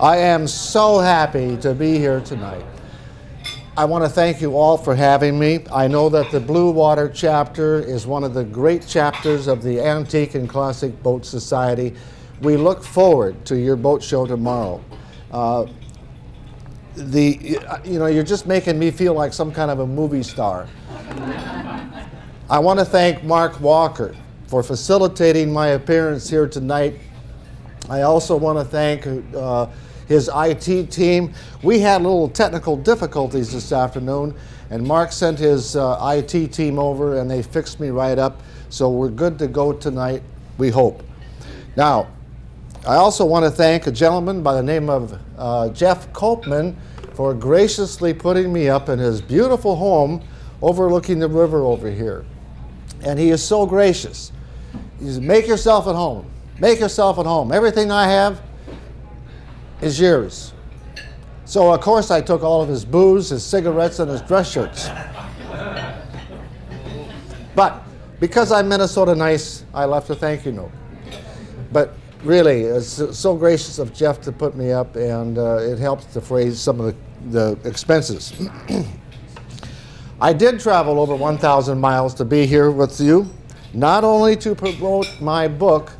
I am so happy to be here tonight. I want to thank you all for having me. I know that the Blue Water chapter is one of the great chapters of the Antique and Classic Boat Society. We look forward to your boat show tomorrow. You're just making me feel like some kind of a movie star. I want to thank Mark Walker for facilitating my appearance here tonight. I also want to thank his IT team. We had little technical difficulties this afternoon, and Mark sent his IT team over, and they fixed me right up. So we're good to go tonight, we hope. Now, I also want to thank a gentleman by the name of Jeff Copeman for graciously putting me up in his beautiful home overlooking the river over here. And he is so gracious. He says, make yourself at home. Make yourself at home. Everything I have is yours. So, of course, I took all of his booze, his cigarettes, and his dress shirts. But because I'm Minnesota nice, I left a thank you note. But really, it's so gracious of Jeff to put me up, and it helps to defray some of the expenses. I did travel over 1,000 miles to be here with you, not only to promote my book,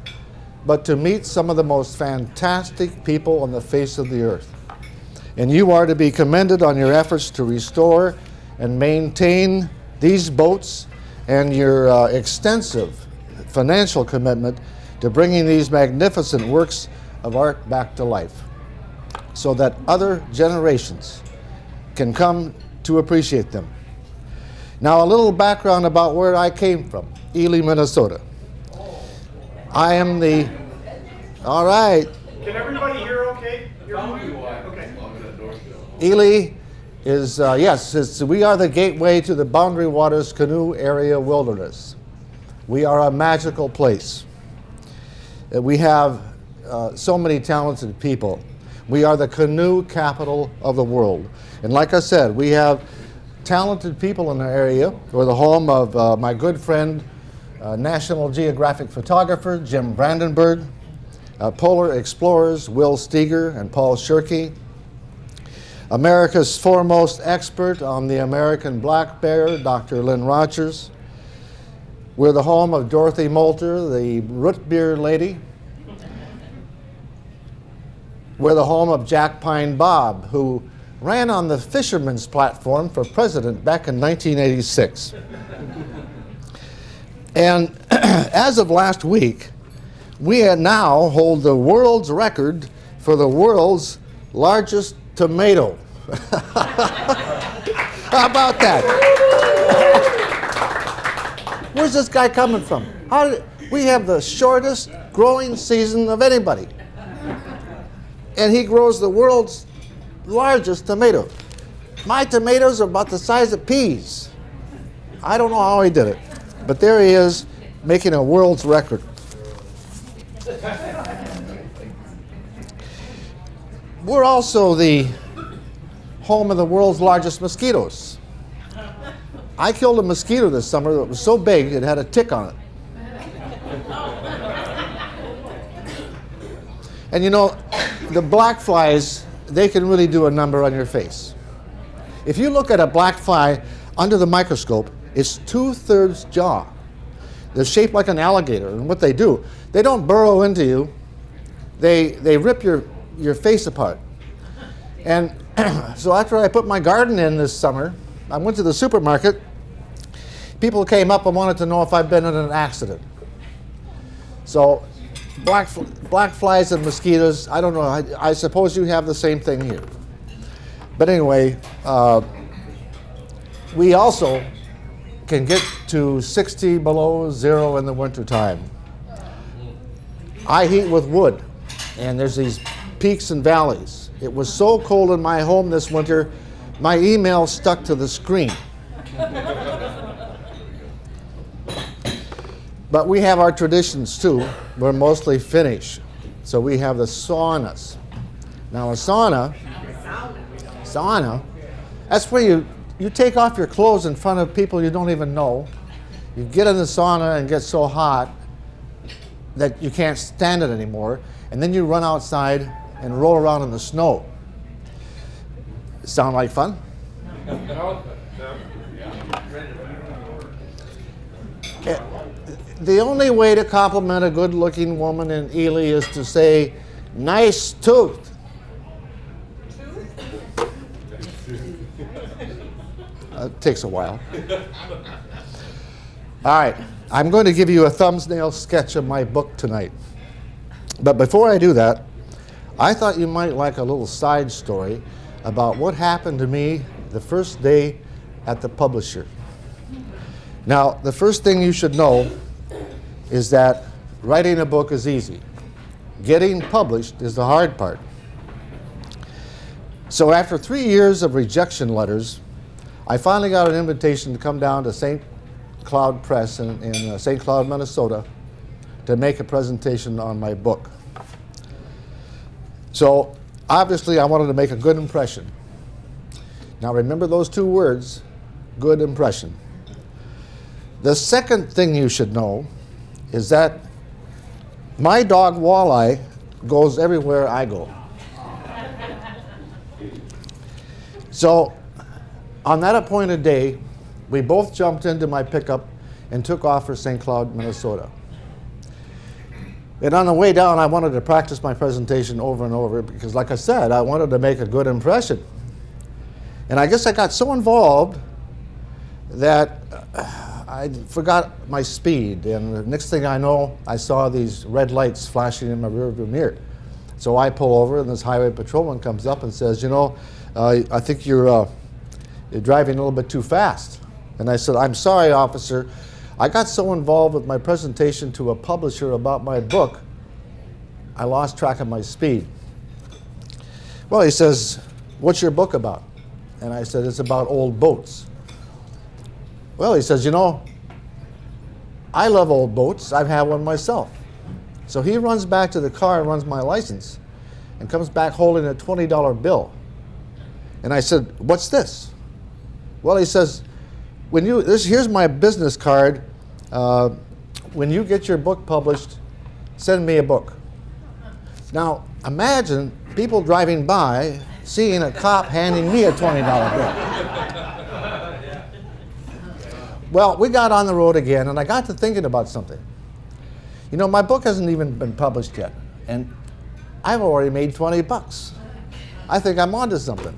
but to meet some of the most fantastic people on the face of the earth. And you are to be commended on your efforts to restore and maintain these boats and your extensive financial commitment to bringing these magnificent works of art back to life so that other generations can come to appreciate them. Now, a little background about where I came from, Ely, Minnesota. I am the, all right. Can everybody hear okay? Okay. Ely is, we are the gateway to the Boundary Waters Canoe Area Wilderness. We are a magical place. We have so many talented people. We are the canoe capital of the world. And like I said, we have talented people in the area. We're the home of my good friend, National Geographic photographer Jim Brandenburg, polar explorers Will Steger and Paul Shirkey, America's foremost expert on the American black bear, Dr. Lynn Rogers. We're the home of Dorothy Moulter, the root beer lady. We're the home of Jack Pine Bob, who ran on the fisherman's platform for president back in 1986. And as of last week, we now hold the world's record for the world's largest tomato. How about that? Where's this guy coming from? We have the shortest growing season of anybody. And he grows the world's largest tomato. My tomatoes are about the size of peas. I don't know how he did it, but there he is making a world's record. We're also the home of the world's largest mosquitoes. I killed a mosquito this summer that was so big it had a tick on it. And you know, the black flies, they can really do a number on your face. If you look at a black fly under the microscope, it's 2/3 jaw. They're shaped like an alligator, and what they do, they don't burrow into you, they rip your face apart. And so after I put my garden in this summer, I went to the supermarket. People came up and wanted to know if I'd been in an accident. So black flies and mosquitoes, I don't know, I suppose you have the same thing here. But anyway, we also can get to 60 below zero in the wintertime. I heat with wood, and there's these peaks and valleys. It was so cold in my home this winter, my email stuck to the screen. But we have our traditions too. We're mostly Finnish. So we have the saunas. Now a sauna, that's where you take off your clothes in front of people you don't even know. You get in the sauna and get so hot that you can't stand it anymore. And then you run outside and roll around in the snow. Sound like fun? The only way to compliment a good-looking woman in Ely is to say, "Nice tooth." It takes a while. All right, I'm going to give you a thumbnail sketch of my book tonight. But before I do that, I thought you might like a little side story about what happened to me the first day at the publisher. Now, the first thing you should know is that writing a book is easy. Getting published is the hard part. So after 3 years of rejection letters, I finally got an invitation to come down to St. Cloud Press in St. Cloud, Minnesota, to make a presentation on my book. So obviously I wanted to make a good impression. Now remember those two words, good impression. The second thing you should know is that my dog Walleye goes everywhere I go. So on that appointed day, we both jumped into my pickup and took off for St. Cloud, Minnesota. And on the way down, I wanted to practice my presentation over and over because, like I said, I wanted to make a good impression. And I guess I got so involved that I forgot my speed. And the next thing I know, I saw these red lights flashing in my rearview mirror. So I pull over, and this highway patrolman comes up and says, "You know, I think you're driving a little bit too fast." And I said, "I'm sorry, officer. I got so involved with my presentation to a publisher about my book, I lost track of my speed." Well, he says, "What's your book about?" And I said, "It's about old boats." Well, he says, "You know, I love old boats. I've had one myself." So he runs back to the car and runs my license and comes back holding a $20 bill. And I said, "What's this?" Well, he says, here's my business card. When you get your book published, send me a book. Now, imagine people driving by seeing a cop handing me a $20 bill. Well, we got on the road again, and I got to thinking about something. You know, my book hasn't even been published yet, and I've already made $20. I think I'm onto something.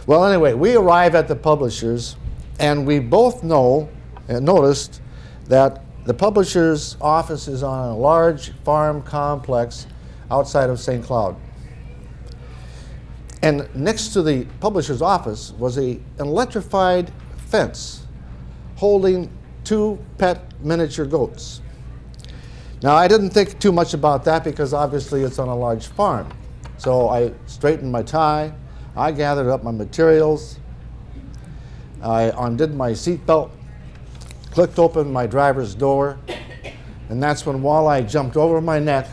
Well, anyway, we arrive at the publishers, and we both noticed that the publisher's office is on a large farm complex outside of St. Cloud. And next to the publisher's office was an electrified fence holding 2 pet miniature goats. Now, I didn't think too much about that because obviously it's on a large farm. So I straightened my tie, I gathered up my materials, I undid my seatbelt, clicked open my driver's door, and that's when Walleye jumped over my neck,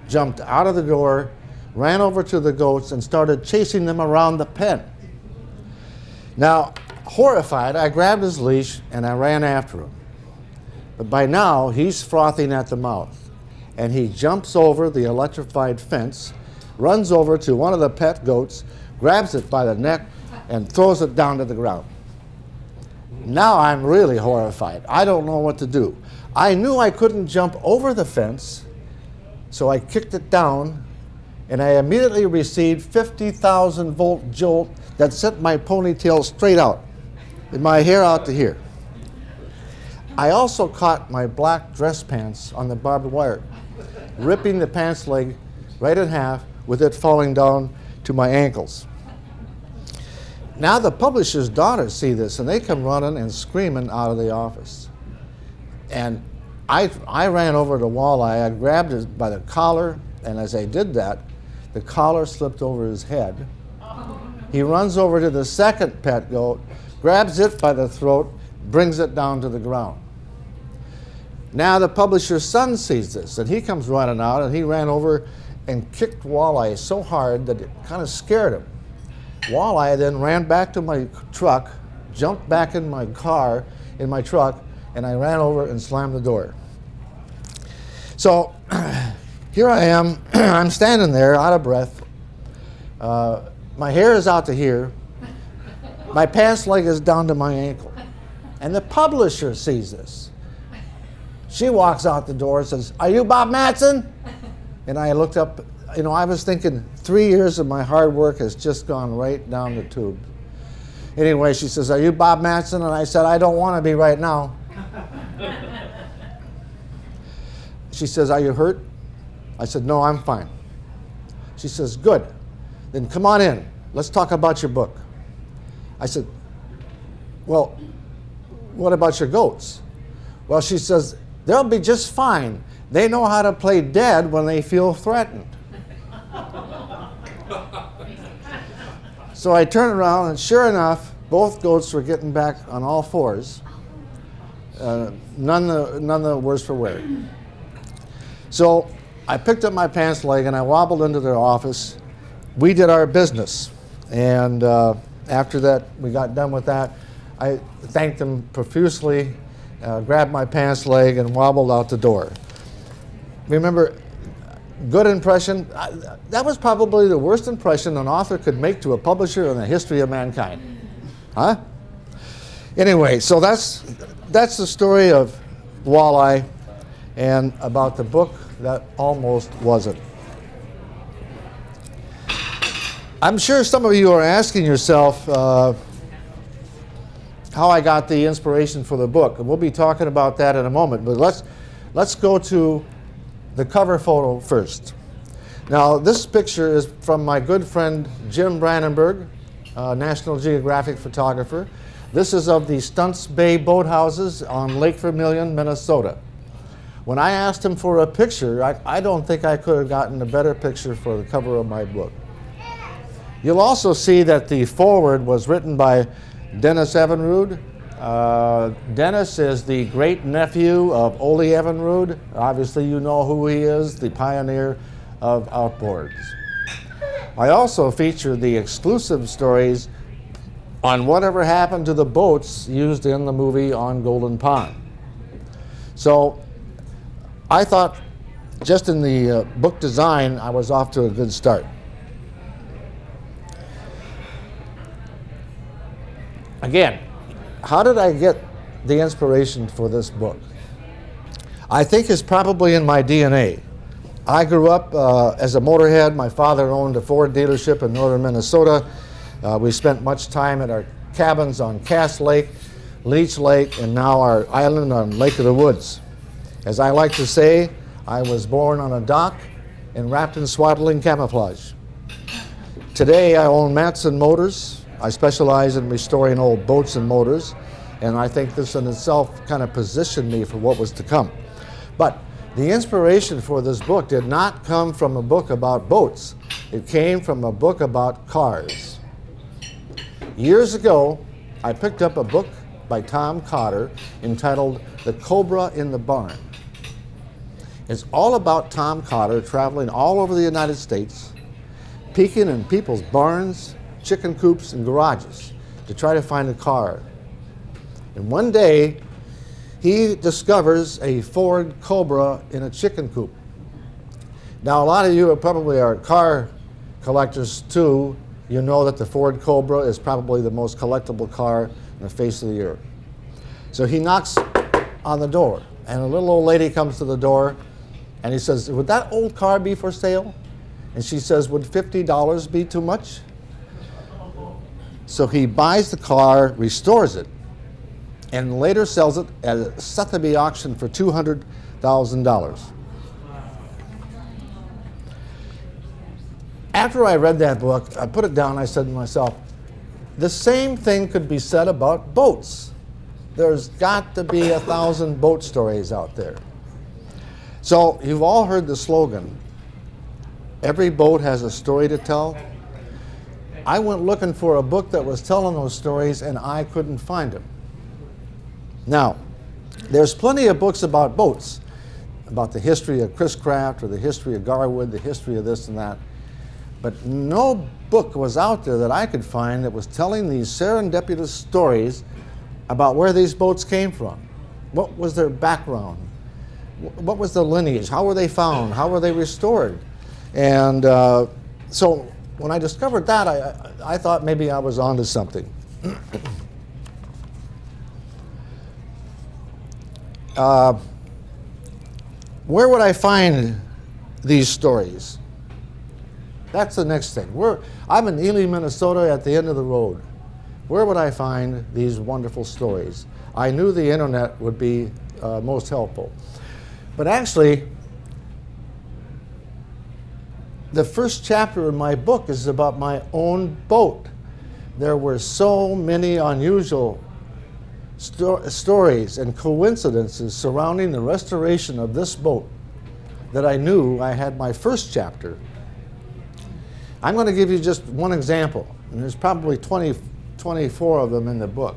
jumped out of the door, ran over to the goats, and started chasing them around the pen. Now, horrified, I grabbed his leash and I ran after him. But by now, he's frothing at the mouth, and he jumps over the electrified fence, runs over to one of the pet goats, grabs it by the neck, and throws it down to the ground. Now I'm really horrified. I don't know what to do. I knew I couldn't jump over the fence, so I kicked it down, and I immediately received 50,000 volt jolt that sent my ponytail straight out, and my hair out to here. I also caught my black dress pants on the barbed wire, ripping the pants leg right in half with it falling down to my ankles. Now the publisher's daughters see this, and they come running and screaming out of the office. And I ran over to Walleye. I grabbed him by the collar, and as I did that, the collar slipped over his head. He runs over to the second pet goat, grabs it by the throat, brings it down to the ground. Now the publisher's son sees this, and he comes running out, and he ran over and kicked Walleye so hard that it kind of scared him. Walleye then ran back to my truck, jumped back in my car, in my truck, and I ran over and slammed the door. So here I am. I'm standing there out of breath. My hair is out to here. My pants leg is down to my ankle. And the publisher sees this. She walks out the door and says, "Are you Bob Matson?" And I looked up. I was thinking 3 years of my hard work has just gone right down the tube. Anyway, she says, "Are you Bob Matson?" And I said, "I don't want to be right now." She says, "Are you hurt?" I said, "No, I'm fine." She says, "Good. Then come on in. Let's talk about your book." I said, "Well, what about your goats?" Well, she says, "They'll be just fine. They know how to play dead when they feel threatened." So I turned around, and sure enough, both goats were getting back on all fours. None the worse for wear. So I picked up my pants leg and I wobbled into their office. We did our business. And after that, we got done with that. I thanked them profusely, grabbed my pants leg, and wobbled out the door. Remember, good impression. That was probably the worst impression an author could make to a publisher in the history of mankind. Huh? Anyway, so that's the story of Walleye and about the book that almost wasn't. I'm sure some of you are asking yourself how I got the inspiration for the book, and we'll be talking about that in a moment. But let's go to the cover photo first. Now, this picture is from my good friend Jim Brandenburg, National Geographic photographer. This is of the Stunts Bay boathouses on Lake Vermilion, Minnesota. When I asked him for a picture, I don't think I could have gotten a better picture for the cover of my book. You'll also see that the foreword was written by Dennis Evinrude. Dennis is the great nephew of Ole Evinrude. Obviously, you know who he is, the pioneer of outboards. I also feature the exclusive stories on whatever happened to the boats used in the movie On Golden Pond. So I thought just in the book design, I was off to a good start. Again, how did I get the inspiration for this book? I think it's probably in my DNA. I grew up as a motorhead. My father owned a Ford dealership in northern Minnesota. We spent much time at our cabins on Cass Lake, Leech Lake, and now our island on Lake of the Woods. As I like to say, I was born on a dock and wrapped in swaddling camouflage. Today I own Matson Motors. I specialize in restoring old boats and motors, and I think this in itself kind of positioned me for what was to come. But the inspiration for this book did not come from a book about boats. It came from a book about cars. Years ago, I picked up a book by Tom Cotter entitled The Cobra in the Barn. It's all about Tom Cotter traveling all over the United States, peeking in people's barns, chicken coops, and garages to try to find a car. And one day, he discovers a Ford Cobra in a chicken coop. Now, a lot of you probably are car collectors too. You know that the Ford Cobra is probably the most collectible car on the face of the earth. So he knocks on the door, and a little old lady comes to the door, and he says, "Would that old car be for sale?" And she says, "Would $50 be too much?" So he buys the car, restores it, and later sells it at a Sotheby auction for $200,000. After I read that book, I put it down, I said to myself, the same thing could be said about boats. There's got to be 1,000 boat stories out there. So you've all heard the slogan, every boat has a story to tell. I went looking for a book that was telling those stories, and I couldn't find them. Now, there's plenty of books about boats, about the history of Chris Craft or the history of Garwood, the history of this and that. But no book was out there that I could find that was telling these serendipitous stories about where these boats came from. What was their background? what was the lineage? How were they found? How were they restored? And so when I discovered that, I thought maybe I was onto something. Where would I find these stories? That's the next thing. I'm in Ely, Minnesota, at the end of the road. Where would I find these wonderful stories? I knew the internet would be most helpful. But actually, the first chapter in my book is about my own boat. There were so many unusual stories and coincidences surrounding the restoration of this boat that I knew I had my first chapter. I'm going to give you just one example, and there's probably 24 of them in the book.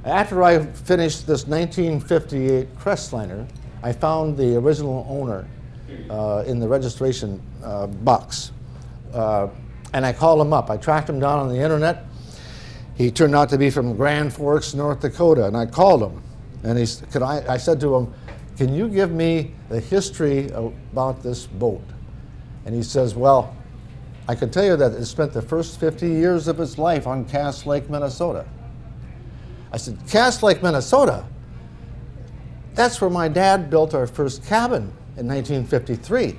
After I finished this 1958 Crestliner, I found the original owner in the registration box. And I called him up. I tracked him down on the internet. He turned out to be from Grand Forks, North Dakota, and I called him. And I said to him, can you give me the history about this boat? And he says, well, I can tell you that it spent the first 50 years of its life on Cass Lake, Minnesota. I said, Cass Lake, Minnesota? That's where my dad built our first cabin in 1953.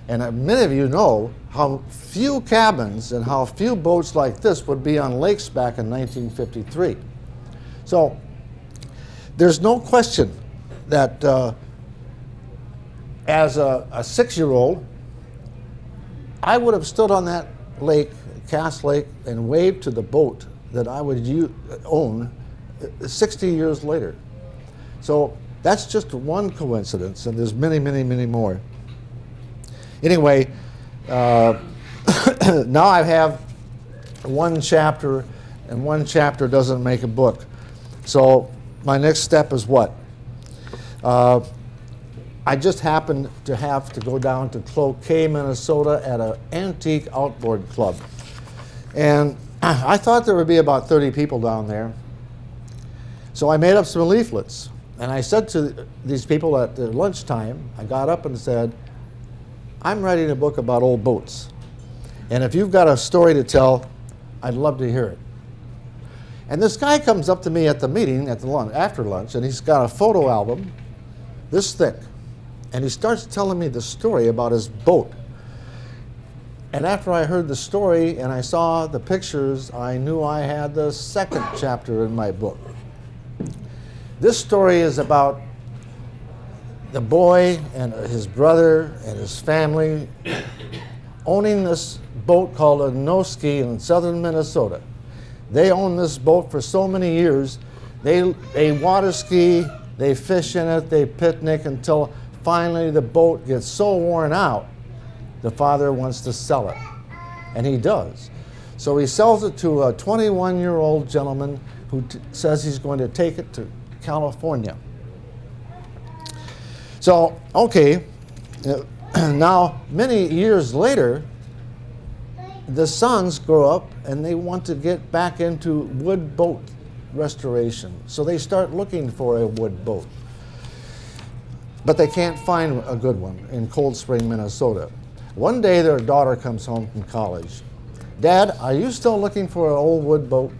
And many of you know how few cabins and how few boats like this would be on lakes back in 1953. So there's no question that as a 6-year-old, I would have stood on that lake, Cass Lake, and waved to the boat that I would own 60 years later. So that's just one coincidence, and there's many, many, many more. Anyway, now I have one chapter, and one chapter doesn't make a book. So my next step is what? I just happened to have to go down to Cloquet, Minnesota at an antique outboard club. And I thought there would be about 30 people down there. So I made up some leaflets. And I said to these people at their lunchtime, I got up and said, I'm writing a book about old boats. And if you've got a story to tell, I'd love to hear it. And this guy comes up to me at the meeting, after lunch, and he's got a photo album this thick. And he starts telling me the story about his boat. And after I heard the story and I saw the pictures, I knew I had the second chapter in my book. This story is about the boy and his brother and his family owning this boat called a no-ski in southern Minnesota. They own this boat for so many years. They water ski, they fish in it, they picnic until finally the boat gets so worn out, the father wants to sell it. And he does. So he sells it to a 21-year-old gentleman who says he's going to take it to California. So, okay, now many years later, the sons grow up and they want to get back into wood boat restoration. So they start looking for a wood boat. But they can't find a good one in Cold Spring, Minnesota. One day their daughter comes home from college. Dad, are you still looking for an old wood boat?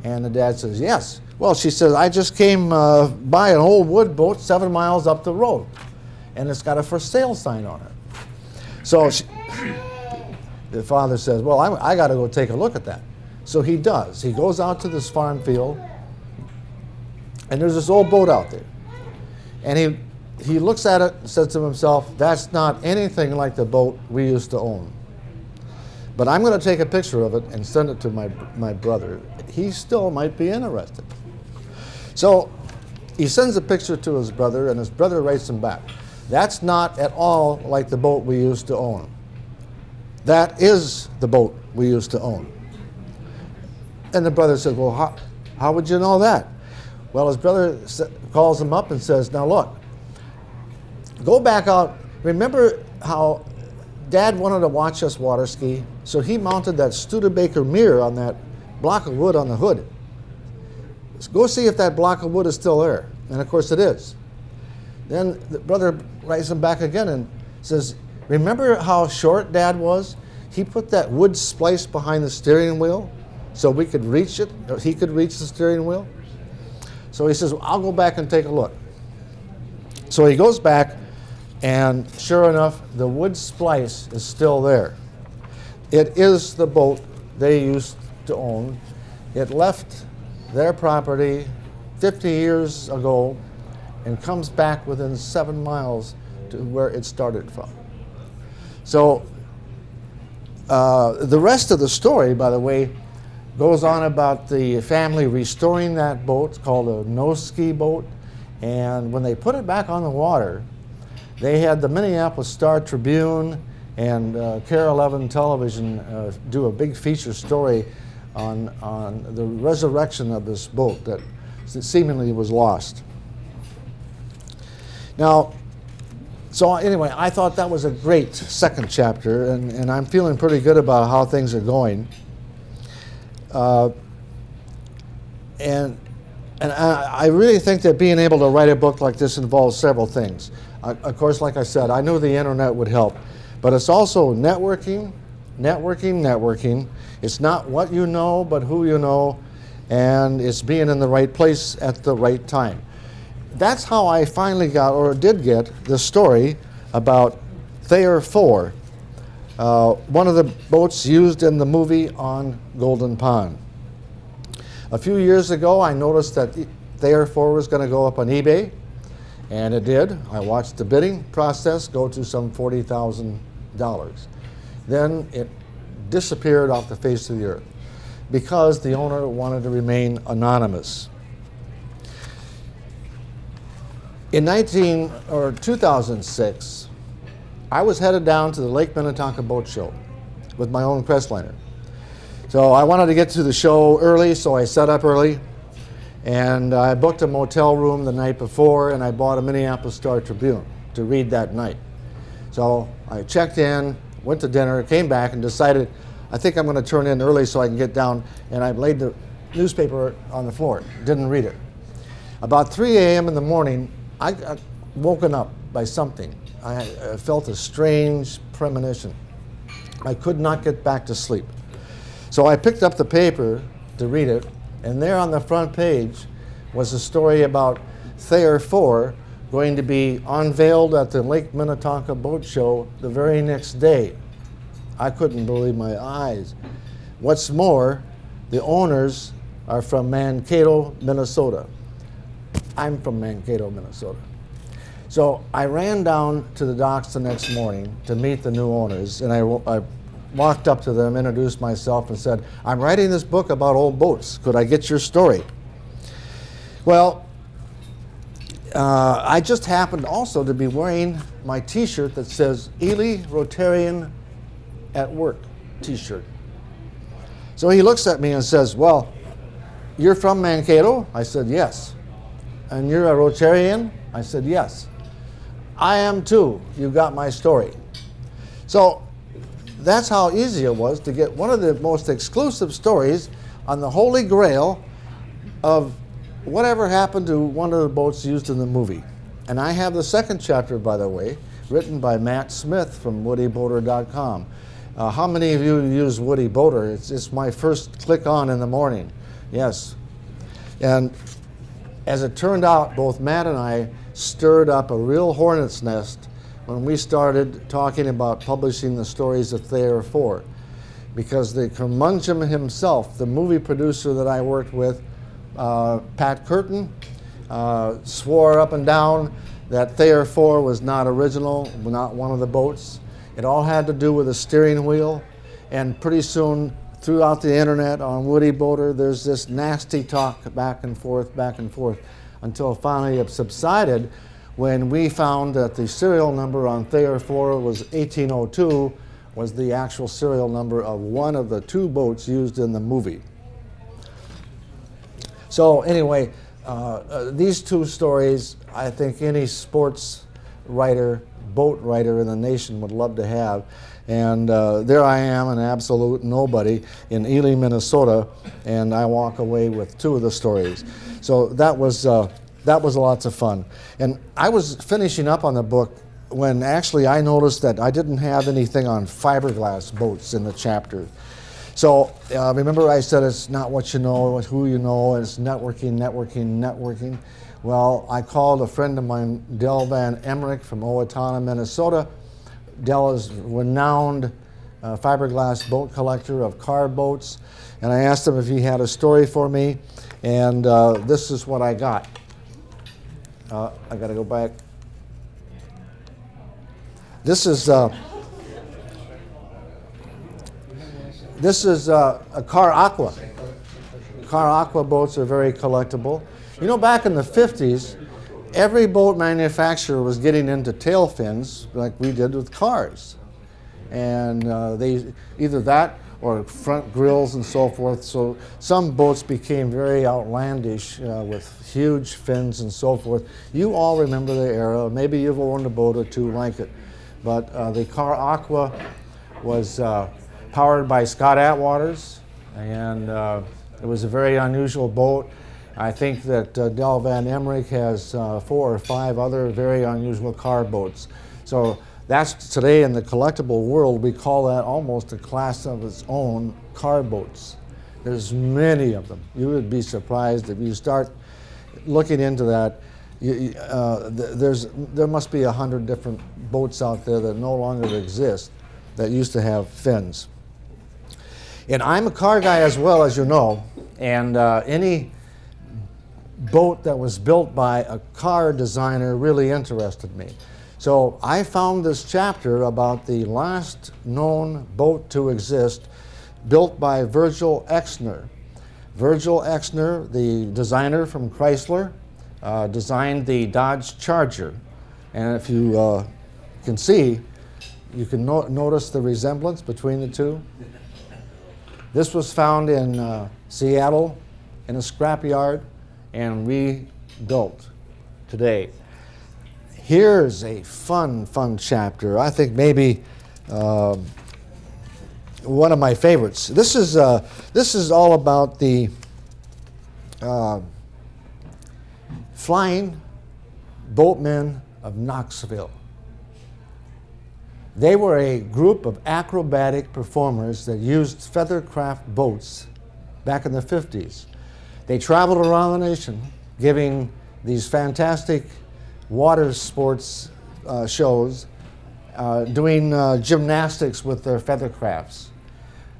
And the dad says, yes. Well, she says, I just came by an old wood boat 7 miles up the road. And it's got a for sale sign on it. So the father says, well, I got to go take a look at that. So he does. He goes out to this farm field, and there's this old boat out there. And he looks at it and says to himself, that's not anything like the boat we used to own. But I'm going to take a picture of it and send it to my brother. He still might be interested. So he sends a picture to his brother, and his brother writes him back. That's not at all like the boat we used to own. That is the boat we used to own. And the brother says, well, how would you know that? Well, his brother calls him up and says, now look, go back out. Remember how Dad wanted to watch us water ski? So he mounted that Studebaker mirror on that block of wood on the hood. Go see if that block of wood is still there. And of course it is. Then the brother writes him back again and says, remember how short Dad was? He put that wood splice behind the steering wheel so we could reach it, or he could reach the steering wheel. So he says, well, I'll go back and take a look. So he goes back, and sure enough, the wood splice is still there. It is the boat they used to own. It left their property 50 years ago and comes back within 7 miles to where it started from. So the rest of the story, by the way, goes on about the family restoring that boat. It's called a no-ski boat. And when they put it back on the water, they had the Minneapolis Star-Tribune and Clair 11 television do a big feature story on the resurrection of this boat that seemingly was lost. Now, so anyway, I thought that was a great second chapter, and I'm feeling pretty good about how things are going. And I really think that being able to write a book like this involves several things. Of course, like I said, I knew the internet would help, but it's also networking. It's not what you know, but who you know, and it's being in the right place at the right time. That's how I finally got, or did get, the story about Clair 4, one of the boats used in the movie on Golden Pond. A few years ago, I noticed that Clair 4 was going to go up on eBay, and it did. I watched the bidding process go to some $40,000. Then it disappeared off the face of the earth because the owner wanted to remain anonymous. In 2006, I was headed down to the Lake Minnetonka Boat Show with my own Crestliner. So I wanted to get to the show early, so I set up early, and I booked a motel room the night before, and I bought a Minneapolis Star-Tribune to read that night. So I checked in, went to dinner, came back, and decided I think I'm going to turn in early so I can get down, and I laid the newspaper on the floor, didn't read it. About 3 a.m. in the morning, I got woken up by something. I felt a strange premonition. I could not get back to sleep. So I picked up the paper to read it, and there on the front page was a story about Clair 4 going to be unveiled at the Lake Minnetonka Boat Show the very next day. I couldn't believe my eyes. What's more, the owners are from Mankato, Minnesota. I'm from Mankato, Minnesota. So I ran down to the docks the next morning to meet the new owners, and I walked up to them, introduced myself, and said, I'm writing this book about old boats. Could I get your story? Well, I just happened also to be wearing my t-shirt that says Ely Rotarian at Work t-shirt. So he looks at me and says, well, you're from Mankato? I said, yes. And you're a Rotarian? I said, yes. I am too. You got my story. So that's how easy it was to get one of the most exclusive stories on the Holy Grail of whatever happened to one of the boats used in the movie. And I have the second chapter, by the way, written by Matt Smith from woodyboater.com. How many of you use Woody Boater? It's my first click on in the morning. Yes. And as it turned out, both Matt and I stirred up a real hornet's nest when we started talking about publishing the stories of Clair 4. Because the curmudgeon himself, the movie producer that I worked with, Pat Curtin, swore up and down that Clair 4 was not original, not one of the boats. It all had to do with a steering wheel, and pretty soon throughout the internet on Woody Boater, there's this nasty talk back and forth, until finally it subsided when we found that the serial number on Clair 4 was 1802, was the actual serial number of one of the two boats used in the movie. So anyway, these two stories, I think any sports writer, boat writer in the nation would love to have. And there I am, an absolute nobody in Ely, Minnesota, and I walk away with two of the stories. So that was that was lots of fun. And I was finishing up on the book when actually I noticed that I didn't have anything on fiberglass boats in the chapter. So remember I said it's not what you know, it's who you know, and it's networking. Well, I called a friend of mine, Del Van Emmerich from Owatonna, Minnesota. Del is a renowned fiberglass boat collector of car boats, and I asked him if he had a story for me, and this is what I got. I got to go back. This is a Car Aqua. Car Aqua boats are very collectible. You know, back in the 50s, every boat manufacturer was getting into tail fins like we did with cars. And they either that or front grills and so forth. So some boats became very outlandish with huge fins and so forth. You all remember the era. Maybe you've owned a boat or two like it. But the Car Aqua was powered by Scott Atwater's, and it was a very unusual boat. I think that Del Van Emmerich has 4 or 5 other very unusual car boats. So that's today in the collectible world, we call that almost a class of its own, car boats. There's many of them. You would be surprised if you start looking into that. There must be 100 different boats out there that no longer exist that used to have fins. And I'm a car guy as well, as you know, and any boat that was built by a car designer really interested me. So I found this chapter about the last known boat to exist, built by Virgil Exner. Virgil Exner, the designer from Chrysler, designed the Dodge Charger. And if you can see, you can notice the resemblance between the two. This was found in Seattle in a scrapyard and rebuilt today. Here's a fun chapter. I think maybe one of my favorites. This is all about the Flying Boatmen of Knoxville. They were a group of acrobatic performers that used feathercraft boats back in the 50s. They traveled around the nation giving these fantastic water sports shows, doing gymnastics with their feathercrafts.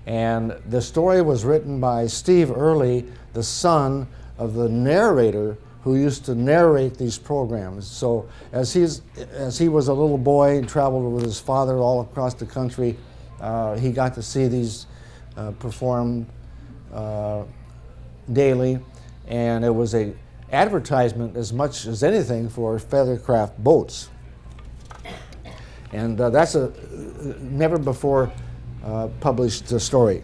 And the story was written by Steve Early, the son of the narrator who used to narrate these programs. So as he was a little boy and traveled with his father all across the country, he got to see these performed daily, and it was a advertisement as much as anything for feathercraft boats. And that's a never before published story.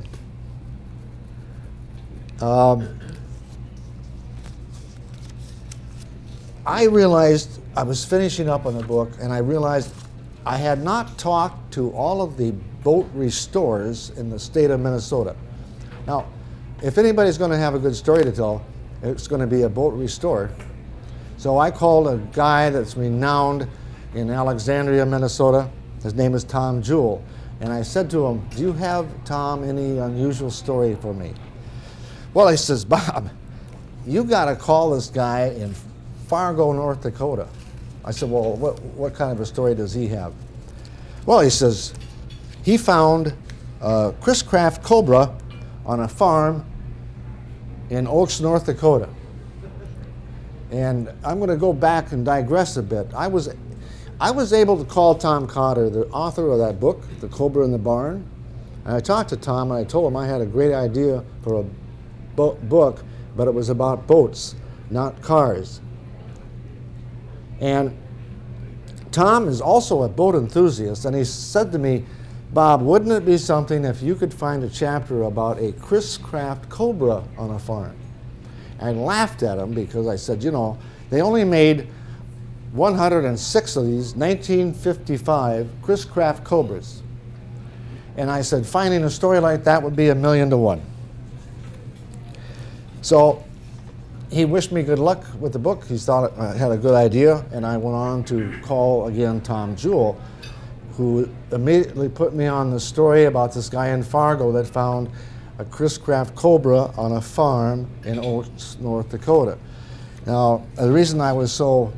I realized I was finishing up on the book, and I realized I had not talked to all of the boat restorers in the state of Minnesota. Now, if anybody's going to have a good story to tell, it's going to be a boat restorer. So I called a guy that's renowned in Alexandria, Minnesota. His name is Tom Jewell. And I said to him, "Do you have, Tom, any unusual story for me?" Well, he says, "Bob, you got to call this guy in Fargo, North Dakota." I said, "Well, what kind of a story does he have?" Well, he says, he found a Chris Craft Cobra on a farm in Oaks, North Dakota. And I'm going to go back and digress a bit. I was able to call Tom Cotter, the author of that book, The Cobra in the Barn. And I talked to Tom, and I told him I had a great idea for a book, but it was about boats, not cars. And Tom is also a boat enthusiast, and he said to me, "Bob, wouldn't it be something if you could find a chapter about a Chris Craft Cobra on a farm?" I laughed at him because I said, you know, they only made 106 of these 1955 Chris Craft Cobras. And I said, finding a story like that would be 1,000,000 to 1. So he wished me good luck with the book. He thought I had a good idea, and I went on to call again Tom Jewell, who immediately put me on the story about this guy in Fargo that found a Chris Craft cobra on a farm in Oaks, North Dakota. Now, the reason I was so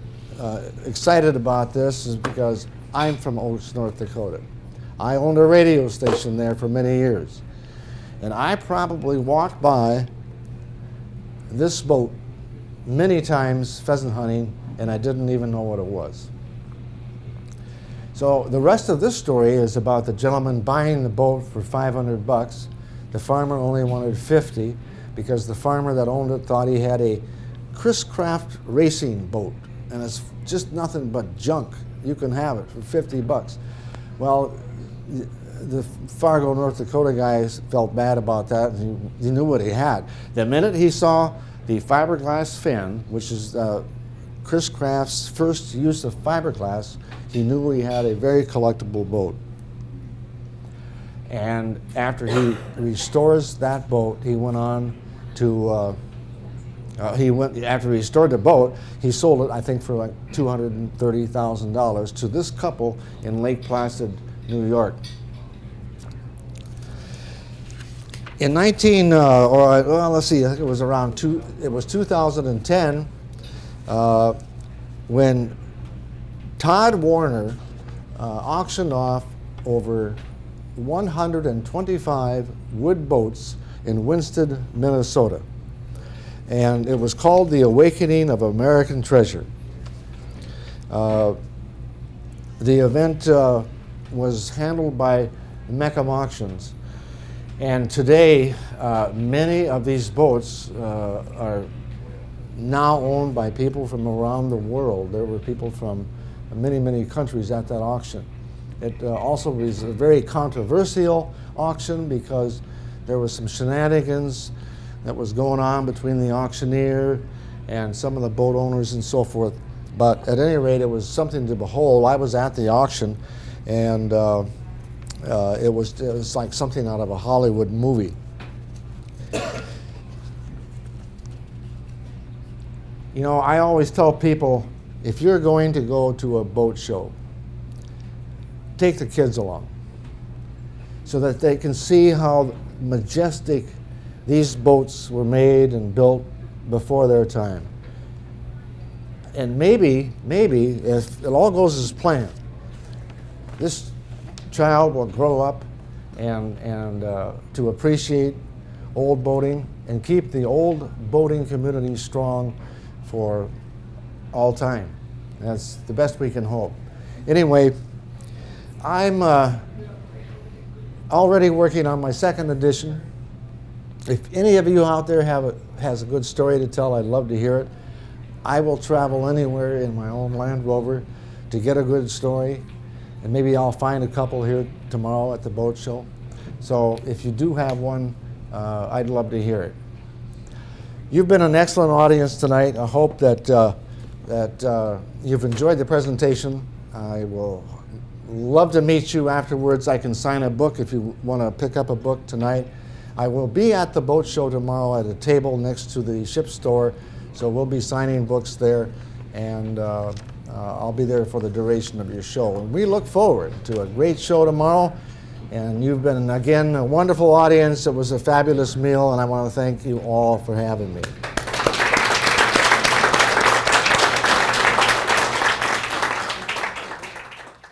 excited about this is because I'm from Oaks, North Dakota. I owned a radio station there for many years, and I probably walked by this boat many times pheasant hunting, and I didn't even know what it was. So the rest of this story is about the gentleman buying the boat for $500. The farmer only wanted 50 because the farmer that owned it thought he had a Chris Craft racing boat, and it's just nothing but junk. You can have it for $50. Well, the Fargo, North Dakota guys felt bad about that, and he knew what he had. The minute he saw the fiberglass fin, which is Chris Craft's first use of fiberglass, he knew he had a very collectible boat. And after he restores that boat, he went on to, after he restored the boat, he sold it, I think, for like $230,000 to this couple in Lake Placid, New York. In let's see, I think it was around 2010, when Todd Warner auctioned off over 125 wood boats in Winston, Minnesota. And it was called The Awakening of American Treasure. The event was handled by Meckham Auctions. And today, many of these boats are now owned by people from around the world. There were people from many, many countries at that auction. It also was a very controversial auction because there was some shenanigans that was going on between the auctioneer and some of the boat owners and so forth. But at any rate, it was something to behold. I was at the auction, and it was like something out of a Hollywood movie. You know, I always tell people, if you're going to go to a boat show, take the kids along so that they can see how majestic these boats were made and built before their time. And maybe, if it all goes as planned, this child will grow up and to appreciate old boating and keep the old boating community strong for all time. That's the best we can hope. Anyway, I'm already working on my second edition. If any of you out there has a good story to tell, I'd love to hear it. I will travel anywhere in my own Land Rover to get a good story, and maybe I'll find a couple here tomorrow at the boat show. So if you do have one, I'd love to hear it. You've been an excellent audience tonight. I hope that you've enjoyed the presentation. I will love to meet you afterwards. I can sign a book if you want to pick up a book tonight. I will be at the boat show tomorrow at a table next to the ship store, so we'll be signing books there, and I'll be there for the duration of your show. And we look forward to a great show tomorrow. And you've been, again, a wonderful audience. It was a fabulous meal, and I want to thank you all for having me.